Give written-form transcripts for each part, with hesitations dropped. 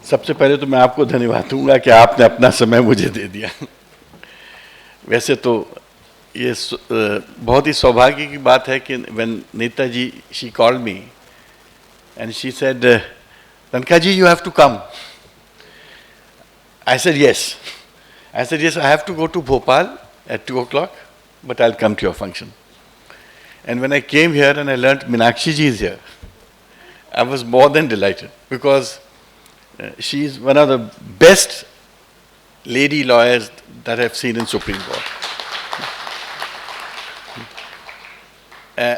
सबसे पहले तो मैं आपको धन्यवाद दूंगा कि आपने अपना समय मुझे दे दिया। वैसे तो ये बहुत ही सौभाग्य की बात है कि when Netaji she called me and she said, Tankha ji, you have to come. I said yes. I said yes, I have to go to Bhopal at 2 o'clock, but I'll come to your function. And when I came here and I learned Meenakshi ji is here, I was more than delighted because she is one of the best lady lawyers that I've seen in Supreme Court.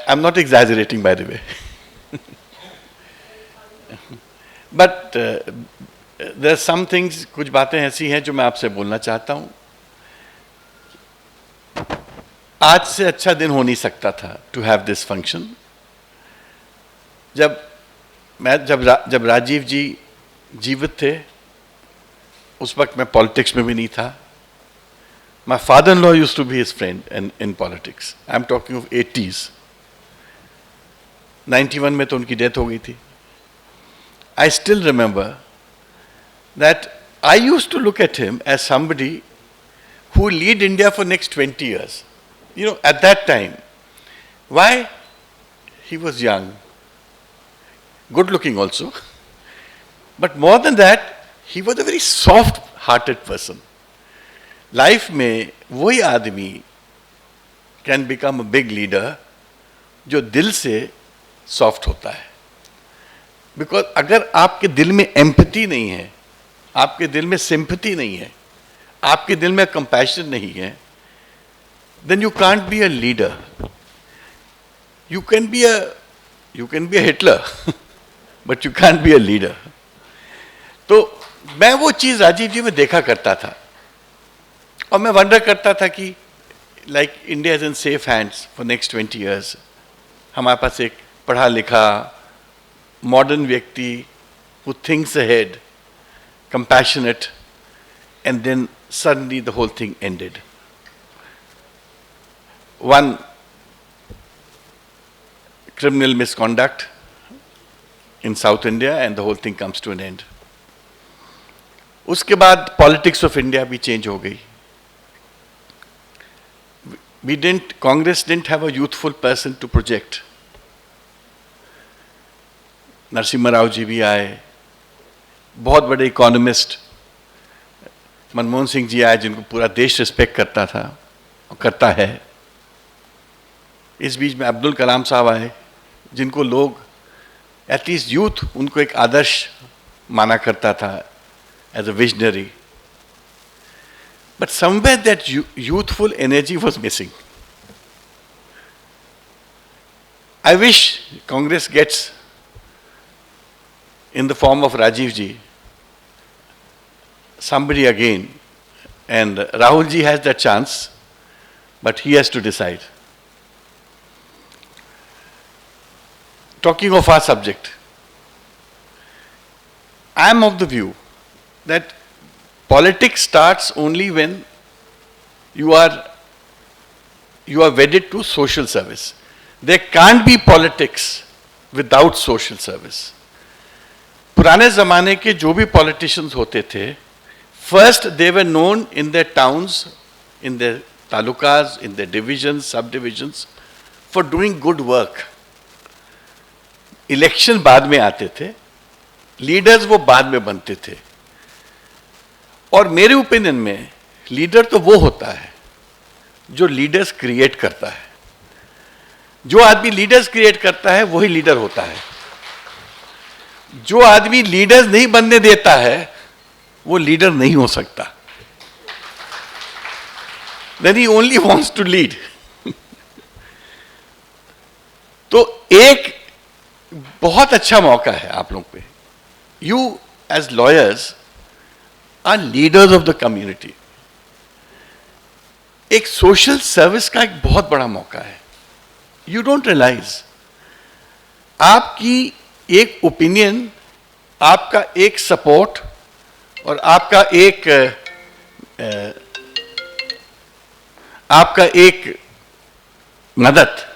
I'm not exaggerating, by the way. But there are some things, कुछ बातें ऐसी हैं जो मैं आपसे बोलना चाहता हूँ. आज से अच्छा दिन हो नहीं सकता था to have this function. जब राजीव जी जीवित थे, उस वक्त मैं पॉलिटिक्स में भी नहीं था. My father-in-law used to be his friend in politics. I'm talking of 80s. 91 में तो उनकी डेथ हो गई थी. I still remember that I used to look at him as somebody who will lead India for next 20 years. You know, at that time. Why? He was young, good looking also. But more than that, he was a very soft-hearted person. Life में वही आदमी can become a big leader जो दिल से soft होता है. Because अगर आपके दिल में empathy नहीं है, आपके दिल में sympathy नहीं है, आपके दिल में compassion नहीं है, then you can't be a leader. You can be a Hitler, but you can't be a leader. तो मैं वो चीज राजीव जी में देखा करता था और मैं वंडर करता था कि like India is in safe hands for next 20 years. हमारे पास एक पढ़ा लिखा modern व्यक्ति who thinks ahead, compassionate, and then suddenly the whole thing ended. One criminal misconduct in South India and the whole thing comes to an end. उसके बाद politics of India भी change हो गई. Congress didn't have a youthful person to project. Narasimha Rao ji भी आए, बहुत बड़े economist Manmohan Singh ji आए जिनको पूरा देश रिस्पेक्ट करता था और करता है. इस बीच में अब्दुल कलाम साहब आए जिनको लोग एटलीस्ट यूथ उनको एक आदर्श माना करता था as a visionary. But somewhere that youthful energy was missing. I wish Congress gets in the form of Rajiv ji somebody again, and Rahul ji has that chance, but he has to decide. Talking of our subject, I am of the view that politics starts only when you are wedded to social service. There can't be politics without social service. पुराने ज़माने के जो भी politicians होते थे, first they were known in their towns, in their talukas, in their divisions, subdivisions, for doing good work. Election बाद में आते थे, leaders वो बाद में बनते थे. और मेरे ओपिनियन में लीडर तो वो होता है जो लीडर्स क्रिएट करता है. जो आदमी लीडर्स क्रिएट करता है वही लीडर होता है. जो आदमी लीडर्स नहीं बनने देता है वो लीडर नहीं हो सकता. Then he only wants to lead. तो एक बहुत अच्छा मौका है आप लोग पे. You as lawyers are leaders of the community. एक social service का एक बहुत बड़ा मौका है. You don't realize आपकी एक opinion, आपका एक support और आपका एक मदद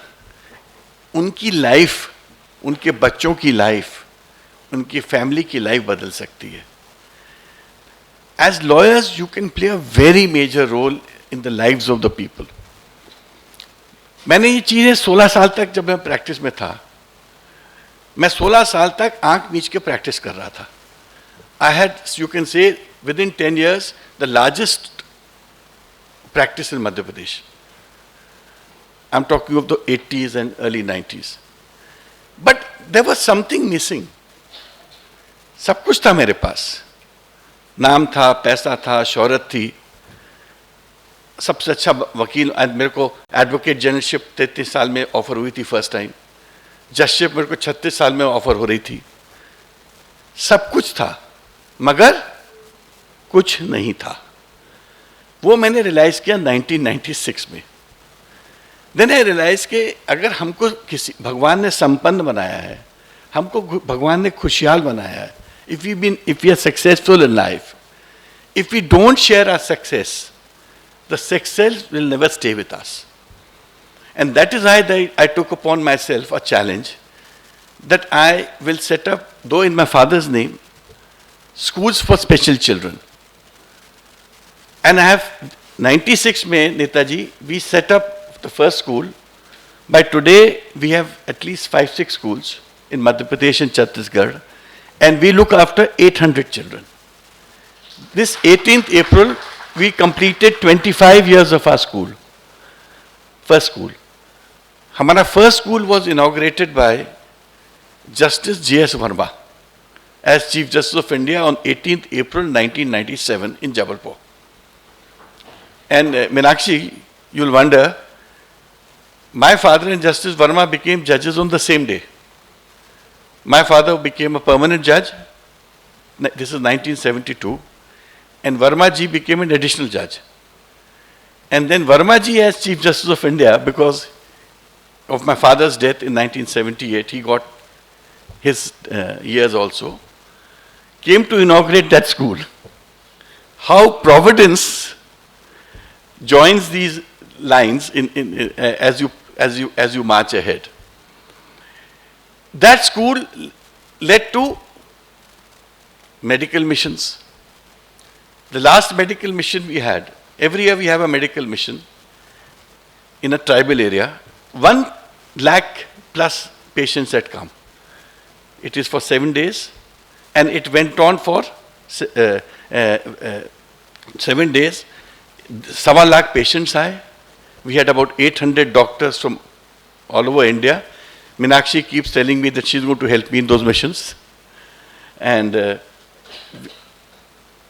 उनकी लाइफ, उनके बच्चों की लाइफ, उनकी फैमिली की लाइफ बदल सकती है. as lawyers, you can play a very major role in the lives of the people. मैंने ये चीजें 16 साल तक जब मैं प्रैक्टिस में था, मैं 16 साल तक आंख मीच के प्रैक्टिस कर रहा था. I had, you can say, within 10 years, the largest practice in Madhya Pradesh. I'm talking of the 80s and early 90s. But there was something missing. सब कुछ था मेरे पास. नाम था, पैसा था, शोहरत थी. सबसे अच्छा वकील, मेरे को एडवोकेट जनरलशिप 33 साल में ऑफर हुई थी फर्स्ट टाइम. जजशिप मेरे को 36 साल में ऑफर हो रही थी. सब कुछ था, मगर कुछ नहीं था. वो मैंने रियलाइज किया 1996 में. देन आई रियलाइज कि अगर हमको किसी भगवान ने संपन्न बनाया है, हमको भगवान ने खुशहाल बनाया है, if we are successful in life, if we don't share our success, the success will never stay with us. And that is why I took upon myself a challenge that I will set up, though in my father's name, schools for special children. And I have 96 May, Netaji, we set up the first school. By today, we have at least 5-6 schools in Madhya Pradesh and Chhattisgarh, and we look after 800 children. This 18th April, we completed 25 years of our school, first school. Hamara first school was inaugurated by Justice J.S. Verma as Chief Justice of India on 18th April 1997 in Jabalpur. And Meenakshi, you'll wonder, my father and Justice Verma became judges on the same day. My father became a permanent judge, this is 1972, and Verma ji became an additional judge. And then Verma ji as Chief Justice of India, because of my father's death in 1978, he got his years also, came to inaugurate that school. How Providence joins these lines as you march ahead. That school led to medical missions. The last medical mission we had, every year we have a medical mission in a tribal area. 1 lakh plus patients had come. It is for 7 days, and it went on for 7 days. 1.25 lakh patients आए. We had about 800 doctors from all over India. Meenakshi keeps telling me that she's going to help me in those missions. And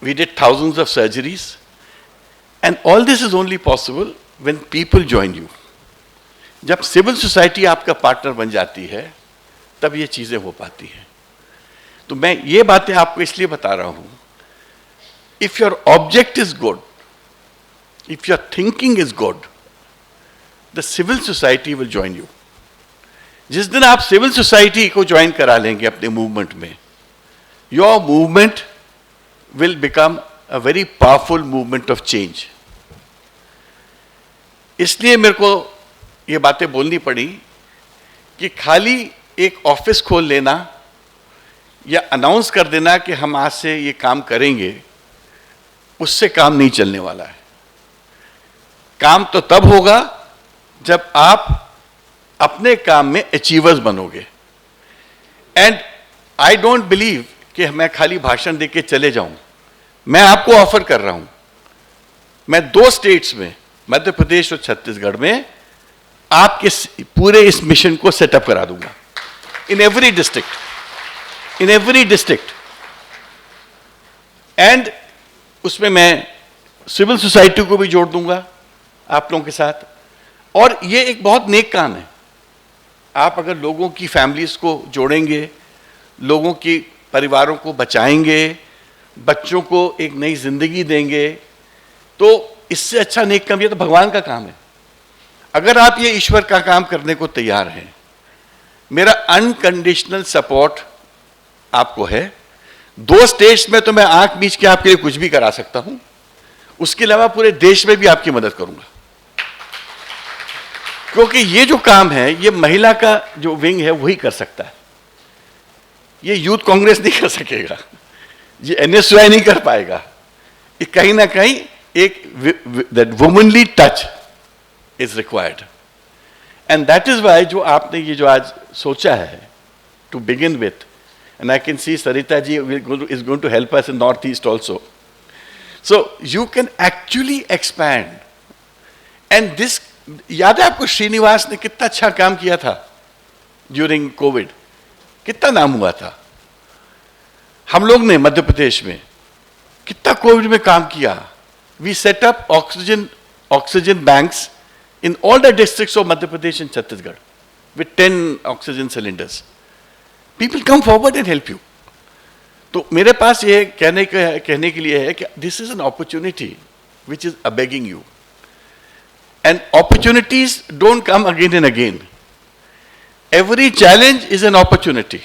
we did thousands of surgeries. And all this is only possible when people join you. जब civil society आपका partner बन जाती है, तब ये चीजें हो पाती हैं. तो मैं ये बातें आपको इसलिए बता रहा हूं. If your object is good, if your thinking is good, the civil society will join you. जिस दिन आप सिविल सोसाइटी को ज्वाइन करा लेंगे अपने मूवमेंट में, your movement will become a very powerful movement of change. इसलिए मेरे को ये बातें बोलनी पड़ी कि खाली एक ऑफिस खोल लेना या अनाउंस कर देना कि हम आज से ये काम करेंगे, उससे काम नहीं चलने वाला है. काम तो तब होगा जब आप अपने काम में अचीवर्स बनोगे. एंड आई डोंट बिलीव कि मैं खाली भाषण देके चले जाऊं. मैं आपको ऑफर कर रहा हूं, मैं 2 स्टेट्स में, मध्य प्रदेश और छत्तीसगढ़ में, आपके पूरे इस मिशन को सेटअप करा दूंगा. In every district. एंड उसमें मैं सिविल सोसाइटी को भी जोड़ दूंगा आप लोगों के साथ. और ये एक बहुत नेक काम है. आप अगर लोगों की फैमिलीज को जोड़ेंगे, लोगों की परिवारों को बचाएंगे, बच्चों को एक नई जिंदगी देंगे, तो इससे अच्छा नेक काम, ये तो भगवान का काम है. अगर आप ये ईश्वर का काम करने को तैयार हैं, मेरा अनकंडीशनल सपोर्ट आपको है. 2 स्टेट्स में तो मैं आंख बीच के आपके लिए कुछ भी करा सकता हूं. उसके अलावा पूरे देश में भी आपकी मदद करूंगा. क्योंकि ये जो काम है, ये महिला का जो विंग है वही कर सकता है. ये यूथ कांग्रेस नहीं कर सकेगा, ये एनएसयूआई नहीं कर पाएगा, कहीं ना कहीं एक that womanly touch is required, and that is why जो आपने ये जो आज सोचा है to begin with, and I can see Sarita ji is going to help us in North East also, so you can actually expand. And this, याद है आपको श्रीनिवास ने कितना अच्छा काम किया था ड्यूरिंग कोविड, कितना नाम हुआ था. हम लोग ने मध्य प्रदेश में कितना कोविड में काम किया. We set up oxygen banks in all the districts of Madhya Pradesh and Chhattisgarh with 10 oxygen cylinders. People come forward and help you. तो मेरे पास ये कहने के लिए है कि this is an opportunity which is begging you. And opportunities don't come again and again. Every challenge is an opportunity.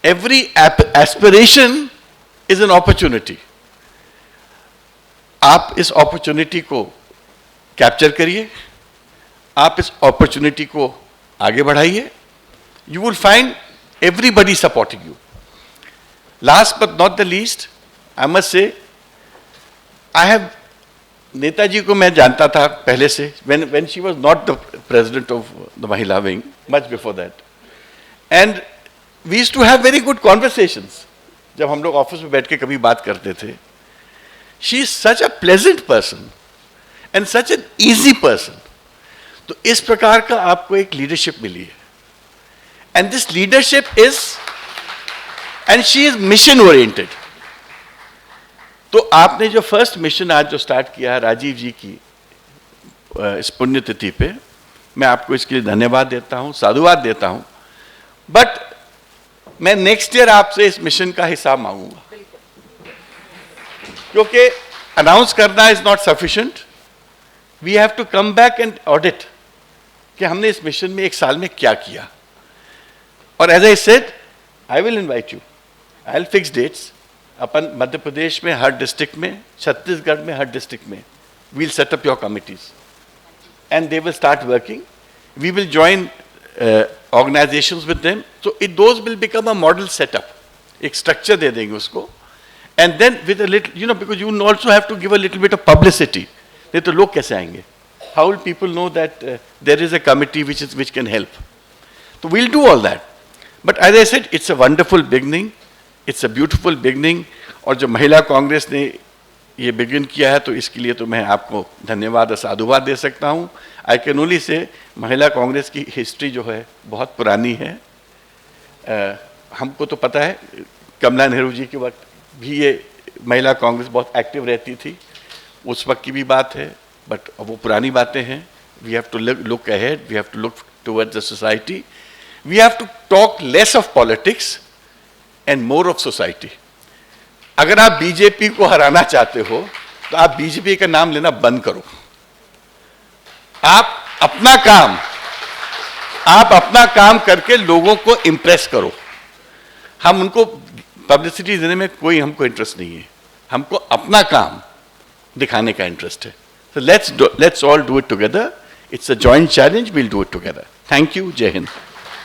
Every aspiration is an opportunity. आप इस opportunity को कैप्चर करिए, आप इस अपॉर्चुनिटी को आगे बढ़ाइए. You will find everybody supporting you. Last but not the least, I must say, I have, Netaji को मैं जानता था पहले से, when she was not the president of the Mahila wing, much before that, and we used to have very good conversations. जब हम लोग office में बैठ के कभी बात करते थे, she is such a pleasant person and such an easy person. तो इस प्रकार का आपको एक लीडरशिप मिली है, and this leadership is, and she is mission oriented. तो आपने जो फर्स्ट मिशन आज जो स्टार्ट किया है राजीव जी की इस पुण्यतिथि पे, मैं आपको इसके लिए धन्यवाद देता हूं, साधुवाद देता हूं. बट मैं नेक्स्ट ईयर आपसे इस मिशन का हिसाब मांगूंगा, क्योंकि अनाउंस करना is not sufficient. We have to come back and audit कि हमने इस मिशन में एक साल में क्या किया. और as I said, I will invite you, I will fix dates. अपन मध्य प्रदेश में हर डिस्ट्रिक्ट में, छत्तीसगढ़ में हर डिस्ट्रिक्ट में, we'll set up your committees and they will start working. We will join organisations with them, so it those will become a model setup. एक structure दे देंगे उसको, and then with a little, you know, because you also have to give a little bit of publicity. नहीं तो लोग कैसे आएंगे? How will people know that there is a committee which can help? So we'll do all that. But as I said, it's a wonderful beginning. It's a beautiful beginning. और जो महिला कांग्रेस ने ये बिगिन किया है, तो इसके लिए तो मैं आपको धन्यवाद और साधुवाद दे सकता हूँ. आई कैन ओनली से, महिला कांग्रेस की हिस्ट्री जो है बहुत पुरानी है. हमको तो पता है कमला नेहरू जी के वक्त भी ये महिला कांग्रेस बहुत एक्टिव रहती थी, उस वक्त की भी बात है. बट वो पुरानी बातें हैं. We have to look ahead, we have to look towards the society. We have to talk less of politics and more of society. अगर आप बीजेपी को हराना चाहते हो, तो आप बीजेपी का नाम लेना बंद करो. आप अपना काम करके लोगों को इंप्रेस करो. हम उनको पब्लिसिटी देने में कोई हमको इंटरेस्ट नहीं है, हमको अपना काम दिखाने का इंटरेस्ट है. So let's all do it together. It's a joint challenge. We'll do it together. Thank you. Jai Hind.